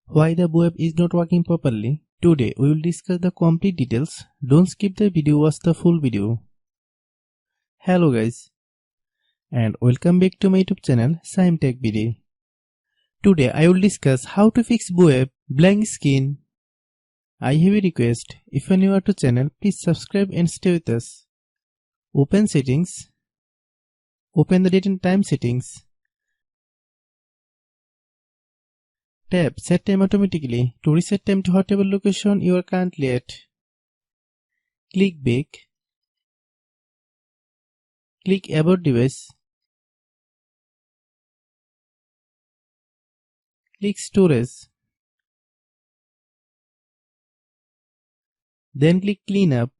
Why the web is not working properly? Today we will discuss the complete details. Don't skip the video, watch the full video. Hello guys, and welcome back to my YouTube channel Shaem Tech Video. Today I will discuss how to fix web blank screen. I have a request. If you are new to channel, please subscribe and stay with us. Open settings. Open the date and time settings. Tap Set Time Automatically to reset time to whatever location you are currently at. Click Back. Click About Device. Click Storage. Then click Cleanup.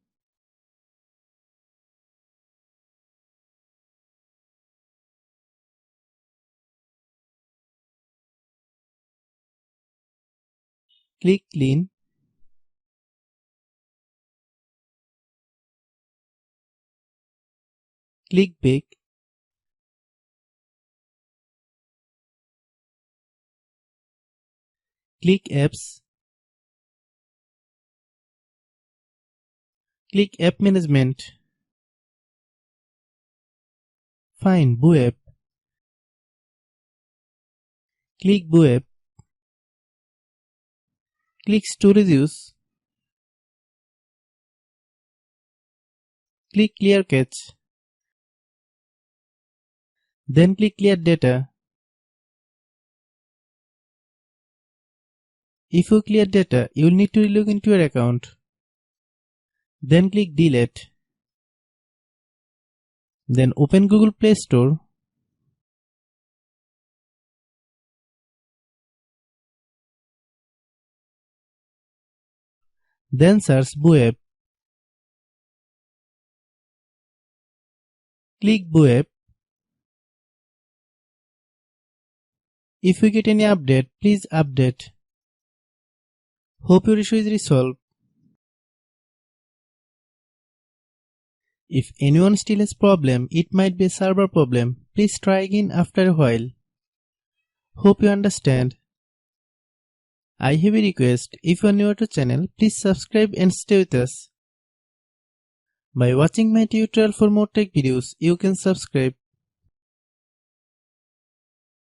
Click Clean. Click Back. Click Apps. Click App Management. Find web. Click web. Click Storage Use. Click Clear Cache. Then click Clear Data. If you clear data, you will need to log into your account. Then click Delete. Then open Google Play Store. Then search web. Click web. If you get any update, please update. Hope your issue is resolved. If anyone still has problem, it might be a server problem. Please try again after a while. Hope you understand. I have a request. If you are new to channel, please subscribe and stay with us. By watching my tutorial for more tech videos, you can subscribe.